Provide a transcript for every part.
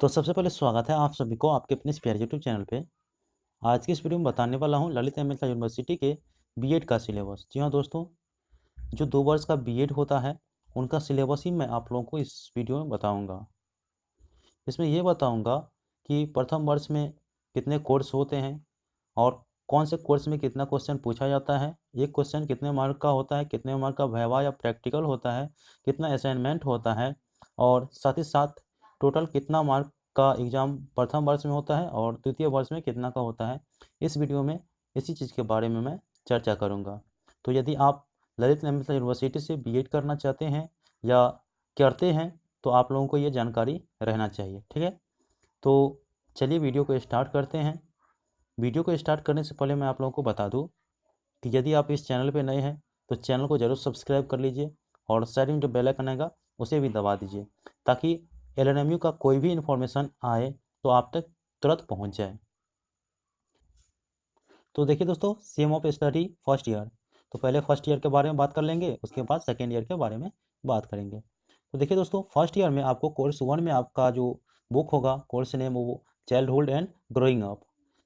तो सबसे पहले स्वागत है आप सभी को आपके अपने इस प्यारे यूट्यूब चैनल पे। आज की इस वीडियो में बताने वाला हूँ ललित अमेरिका यूनिवर्सिटी के बीएड का सिलेबस। जी हाँ दोस्तों, जो 2 वर्ष का बीएड होता है उनका सिलेबस ही मैं आप लोगों को इस वीडियो में बताऊँगा। इसमें ये बताऊँगा कि प्रथम वर्ष में कितने कोर्स होते हैं और कौन से कोर्स में कितना क्वेश्चन पूछा जाता है, एक क्वेश्चन कितने मार्क का होता है, कितने मार्क का वाइवा या प्रैक्टिकल होता है, कितना असाइनमेंट होता है और साथ ही साथ टोटल कितना मार्क का एग्ज़ाम प्रथम वर्ष में होता है और द्वितीय वर्ष में कितना का होता है। इस वीडियो में इसी चीज़ के बारे में मैं चर्चा करूँगा। तो यदि आप ललित नारायण यूनिवर्सिटी से बीएड करना चाहते हैं या करते हैं तो आप लोगों को ये जानकारी रहना चाहिए, ठीक है। तो चलिए वीडियो को स्टार्ट करते हैं। वीडियो को स्टार्ट करने से पहले मैं आप लोगों को बता दूं कि यदि आप इस चैनल पे नए हैं तो चैनल को ज़रूर सब्सक्राइब कर लीजिए और साइड में जो बेल आइकन आएगा उसे भी दबा दीजिए ताकि एलएनएमयू का कोई भी इन्फॉर्मेशन आए तो आप तक तुरंत पहुंच जाए। तो देखिए दोस्तों, same of study first year. तो पहले फर्स्ट ईयर के बारे में बात कर लेंगे, उसके बाद सेकेंड ईयर के बारे में बात करेंगे। तो देखिए दोस्तों, फर्स्ट ईयर में आपको कोर्स 1 में आपका जो बुक होगा, कोर्स नेम वो चाइल्डहुड एंड ग्रोइंग अप,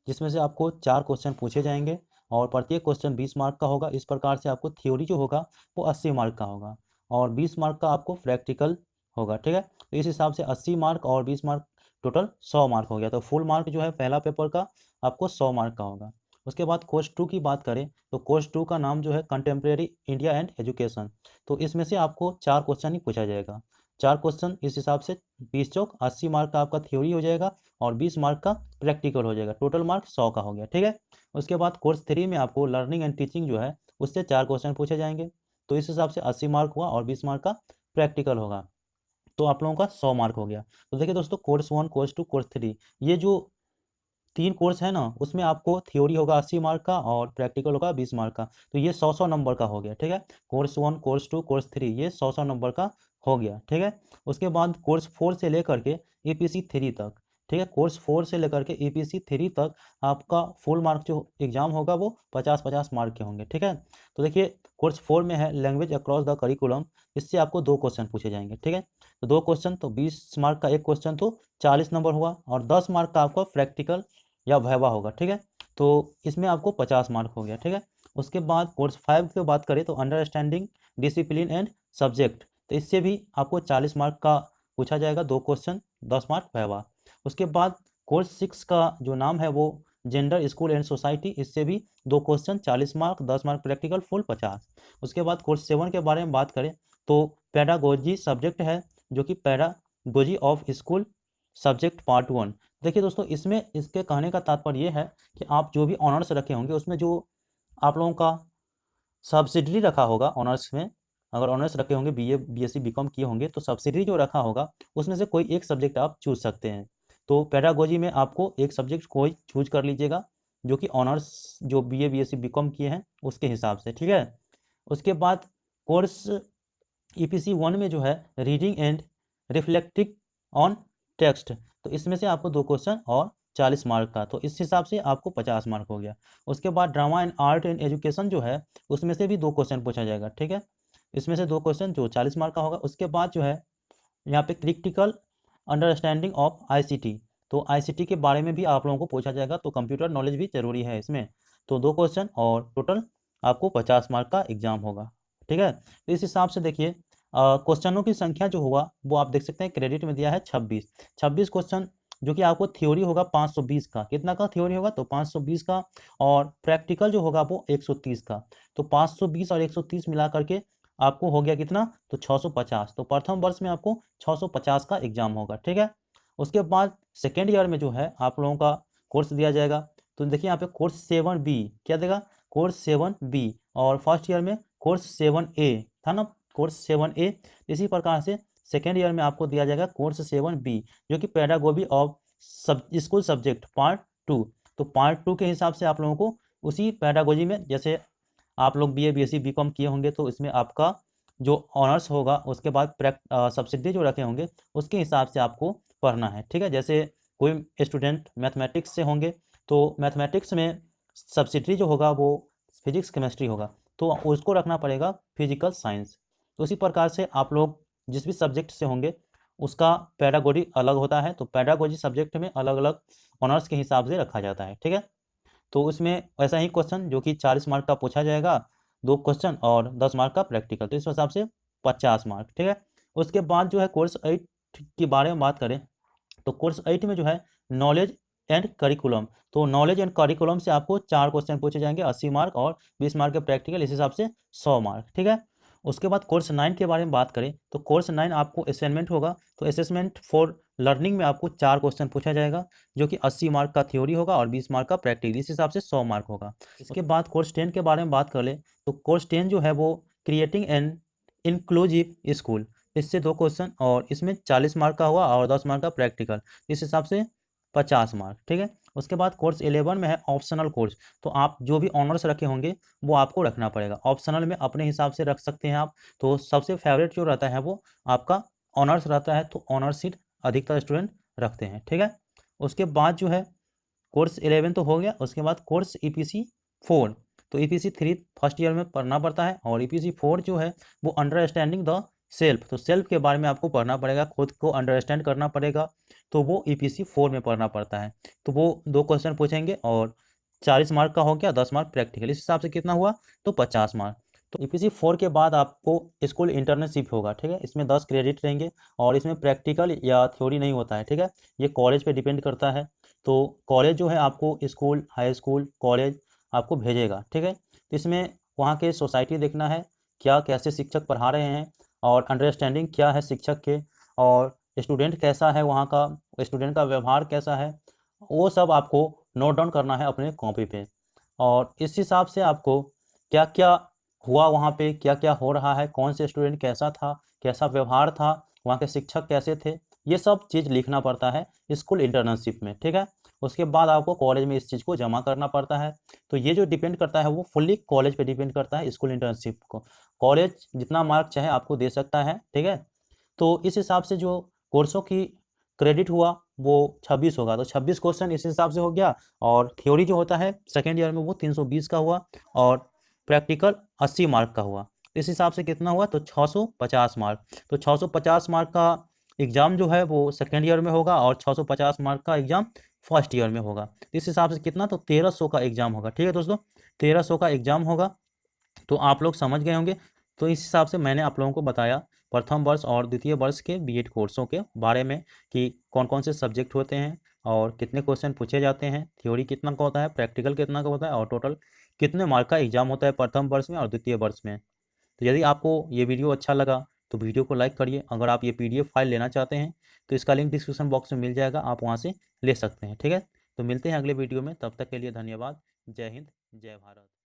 जिसमें से आपको 4 क्वेश्चन पूछे जाएंगे और प्रत्येक क्वेश्चन 20 मार्क का होगा। इस प्रकार से आपको थ्योरी जो होगा वो 80 मार्क का होगा और 20 मार्क का आपको प्रैक्टिकल होगा, ठीक है। तो इस हिसाब से 80 मार्क और 20 मार्क टोटल 100 मार्क हो गया। तो फुल मार्क जो है पहला पेपर का आपको 100 मार्क का होगा। उसके बाद कोर्स 2 की बात करें तो कोर्स 2 का नाम जो है कंटेम्प्रेरी इंडिया एंड एजुकेशन। तो इसमें से आपको 4 क्वेश्चन ही पूछा जाएगा। 4 क्वेश्चन इस हिसाब से 20 चौक 80 मार्क का आपका थ्योरी हो जाएगा और 20 मार्क का प्रैक्टिकल हो जाएगा। टोटल मार्क 100 का हो गया, ठीक है। उसके बाद कोर्स 3 में आपको लर्निंग एंड टीचिंग जो है उससे 4 क्वेश्चन पूछे जाएंगे। तो इस हिसाब से 80 मार्क हुआ और 20 मार्क का प्रैक्टिकल होगा। तो आप लोगों का 100 मार्क हो गया। तो देखिए दोस्तों, कोर्स 1, कोर्स 2, कोर्स 3, ये जो 3 कोर्स है ना, उसमें आपको थ्योरी होगा 80 मार्क का और प्रैक्टिकल होगा 20 मार्क का। तो ये 100-100 नंबर का हो गया, ठीक है। कोर्स 1, कोर्स 2, कोर्स 3 ये 100-100 नंबर का हो गया, ठीक है। उसके बाद कोर्स 4 से लेकर के ईपीसी 3 तक, ठीक है। कोर्स 4 से लेकर के ईपीसी 3 तक आपका फुल मार्क जो एग्जाम होगा वो 50-50 मार्क के होंगे, ठीक है। तो देखिए, कोर्स 4 में है लैंग्वेज अक्रॉस द करिकुलम। इससे आपको 2 क्वेश्चन पूछे जाएंगे, ठीक है। तो 2 क्वेश्चन तो 20 मार्क का एक क्वेश्चन तो 40 नंबर हुआ और 10 मार्क का आपका प्रैक्टिकल या वाइवा होगा, ठीक है। तो इसमें आपको 50 मार्क हो गया, ठीक है। उसके बाद कोर्स 5 की बात करें तो अंडरस्टैंडिंग डिसिप्लिन एंड सब्जेक्ट। तो इससे भी आपको 40 मार्क का पूछा जाएगा, 2 क्वेश्चन 10 मार्क वाइवा। उसके बाद कोर्स 6 का जो नाम है वो जेंडर स्कूल एंड सोसाइटी। इससे भी 2 question 40 mark, 10 mark practical, full 50। उसके बाद कोर्स 7 के बारे में बात करें तो पैडागोजी सब्जेक्ट है, जो कि pedagogy of school subject part 1। देखिए दोस्तों, इसमें इसके कहने का तात्पर्य ये है कि आप जो भी ऑनर्स रखे होंगे उसमें जो आप लोगों का सब्सिडरी रखा होगा ऑनर्स में, अगर ऑनर्स रखे होंगे बीए बीएससी बीकॉम किए होंगे तो सब्सिडरी जो रखा होगा उसमें से कोई एक सब्जेक्ट आप चूज सकते हैं। तो पेडागोजी में आपको एक सब्जेक्ट कोई चूज कर लीजिएगा जो कि ऑनर्स जो बीए बीएससी बीकॉम किए हैं उसके हिसाब से, ठीक है। उसके बाद कोर्स ईपीसी 1 में जो है reading and reflecting on text. तो इसमें से आपको 2 क्वेश्चन और 40 मार्क का, तो इस हिसाब से आपको 50 मार्क हो गया। उसके बाद drama and art and education जो है उसमें से भी 2 क्वेश्चन पूछा जाएगा, ठीक है। इसमें से 2 क्वेश्चन जो 40 मार्क का होगा। उसके बाद जो है यहाँ पे क्रिटिकल अंडरस्टैंडिंग ऑफ आईसीटी। तो आईसीटी के बारे में भी आप लोगों को पूछा जाएगा, तो कंप्यूटर नॉलेज भी जरूरी है इसमें। तो 2 क्वेश्चन और टोटल आपको 50 मार्क का एग्जाम होगा, ठीक है। तो इस हिसाब से देखिए क्वेश्चनों की संख्या जो होगा वो आप देख सकते हैं, क्रेडिट में दिया है 26 क्वेश्चन, जो कि आपको थ्योरी होगा 520 का। कितना का थ्योरी होगा तो 520 का, और प्रैक्टिकल जो होगा वो 130 का। तो 520 और 130 मिला करके आपको हो गया कितना तो 650। तो प्रथम वर्ष में आपको 650 का एग्जाम होगा, ठीक है। उसके बाद सेकेंड ईयर में जो है आप लोगों का कोर्स दिया जाएगा। तो देखिए यहाँ पे कोर्स 7B क्या देगा, कोर्स 7B। और फर्स्ट ईयर में कोर्स 7A था ना, कोर्स 7A। इसी प्रकार से सेकेंड ईयर में आपको दिया जाएगा कोर्स 7B, जो कि pedagogy of school subject part 2। तो पार्ट 2 के हिसाब से आप लोगों को उसी पैडागोजी में, जैसे आप लोग बीए बीएससी बीकॉम किए होंगे तो इसमें आपका जो ऑनर्स होगा उसके बाद सब्सिडी जो रखे होंगे उसके हिसाब से आपको पढ़ना है, ठीक है। जैसे कोई स्टूडेंट मैथमेटिक्स से होंगे तो मैथमेटिक्स में सब्सिडी जो होगा वो फिजिक्स केमिस्ट्री होगा, तो उसको रखना पड़ेगा फिजिकल साइंस। तो उसी प्रकार से आप लोग जिस भी सब्जेक्ट से होंगे उसका पेडागोजी अलग होता है। तो पेडागोजी सब्जेक्ट में अलग अलग ऑनर्स के हिसाब से रखा जाता है, ठीक है। तो उसमें ऐसा ही क्वेश्चन जो कि 40 मार्क का पूछा जाएगा, 2 क्वेश्चन और 10 मार्क का प्रैक्टिकल, तो इस हिसाब से 50 मार्क, ठीक है। उसके बाद जो है कोर्स 8 के बारे में बात करें तो कोर्स 8 में जो है नॉलेज एंड करिकुलम, तो नॉलेज एंड करिकुलम से आपको 4 क्वेश्चन पूछे जाएंगे, 80 मार्क और 20 मार्क के प्रैक्टिकल, इस हिसाब से 100 मार्क, ठीक है। उसके बाद कोर्स 9 के बारे में बात करें तो कोर्स 9 आपको असाइनमेंट होगा। तो असेसमेंट फॉर लर्निंग में आपको 4 क्वेश्चन पूछा जाएगा, जो कि 80 मार्क का थ्योरी होगा और 20 मार्क का प्रैक्टिकल, इस हिसाब से 100 मार्क होगा। इसके बाद कोर्स 10 के बारे में बात कर ले तो कोर्स 10 जो है वो क्रिएटिंग एन इंक्लूसिव स्कूल, इससे 2 क्वेश्चन और इसमें 40 मार्क का हुआ और 10 मार्क का प्रैक्टिकल, इस हिसाब से 50 मार्क, ठीक है। उसके बाद कोर्स 11 में है ऑप्शनल कोर्स, तो आप जो भी ऑनर्स रखे होंगे वो आपको रखना पड़ेगा। ऑप्शनल में अपने हिसाब से रख सकते हैं आप, तो सबसे फेवरेट जो रहता है वो आपका ऑनर्स रहता है, तो ऑनर्स सीट अधिकतर स्टूडेंट रखते हैं, ठीक है। उसके बाद जो है कोर्स 11 तो हो गया। उसके बाद कोर्स EPC 4, तो EPC 3 फर्स्ट ईयर में पढ़ना पड़ता है और EPC 4 जो है वो अंडरस्टैंडिंग द सेल्फ, तो सेल्फ के बारे में आपको पढ़ना पड़ेगा, खुद को अंडरस्टैंड करना पड़ेगा, तो वो EPC 4 में पढ़ना पड़ता है। तो वो 2 क्वेश्चन पूछेंगे और 40 मार्क का हो गया, 10 मार्क प्रैक्टिकल, इस हिसाब से कितना हुआ तो 50 मार्क। तो EPC 4 के बाद आपको स्कूल इंटर्नशिप होगा, ठीक है। इसमें 10 क्रेडिट रहेंगे और इसमें प्रैक्टिकल या थ्योरी नहीं होता है, ठीक है। ये कॉलेज पे डिपेंड करता है। तो कॉलेज जो है आपको स्कूल, हाई स्कूल, कॉलेज आपको भेजेगा, ठीक है। तो इसमें वहाँ के सोसाइटी देखना है, क्या कैसे शिक्षक पढ़ा रहे हैं और अंडरस्टैंडिंग क्या है शिक्षक के, और स्टूडेंट कैसा है, वहाँ का स्टूडेंट का व्यवहार कैसा है, वो सब आपको नोट डाउन करना है अपने कॉपी पे। और इस हिसाब से आपको क्या क्या हुआ वहाँ पे, क्या क्या हो रहा है, कौन से स्टूडेंट कैसा था, कैसा व्यवहार था, वहाँ के शिक्षक कैसे थे, ये सब चीज़ लिखना पड़ता है स्कूल इंटर्नशिप में, ठीक है। उसके बाद आपको कॉलेज में इस चीज़ को जमा करना पड़ता है। तो ये जो डिपेंड करता है वो फुल्ली कॉलेज पे डिपेंड करता है स्कूल इंटर्नशिप को। कॉलेज जितना मार्क चाहे आपको दे सकता है, ठीक है। तो इस हिसाब से जो कोर्सों की क्रेडिट हुआ वो 26 होगा, तो 26 क्वेश्चन इस हिसाब से हो गया। और थ्योरी जो होता है सेकेंड ईयर में वो 320 का हुआ और प्रैक्टिकल 80 मार्क का हुआ। इस हिसाब से कितना हुआ तो 650 मार्क। तो 650 मार्क का एग्ज़ाम जो है वो सेकेंड ईयर में होगा और 650 मार्क का एग्ज़ाम फर्स्ट ईयर में होगा। इस हिसाब से कितना तो 1300 का एग्ज़ाम होगा, ठीक है दोस्तों। 1300 का एग्ज़ाम होगा, तो आप लोग समझ गए होंगे। तो इस हिसाब से मैंने आप लोगों को बताया प्रथम वर्ष और द्वितीय वर्ष के बीएड कोर्सों के बारे में कि कौन कौन से सब्जेक्ट होते हैं और कितने क्वेश्चन पूछे जाते हैं, थ्योरी कितना का होता है, प्रैक्टिकल कितना का होता है और टोटल कितने मार्क का एग्जाम होता है प्रथम वर्ष में और द्वितीय वर्ष में। तो यदि आपको ये वीडियो अच्छा लगा तो वीडियो को लाइक करिए। अगर आप ये PDF फाइल लेना चाहते हैं तो इसका लिंक डिस्क्रिप्शन बॉक्स में मिल जाएगा, आप वहाँ से ले सकते हैं, ठीक है। तो मिलते हैं अगले वीडियो में, तब तक के लिए धन्यवाद। जय हिंद, जय भारत।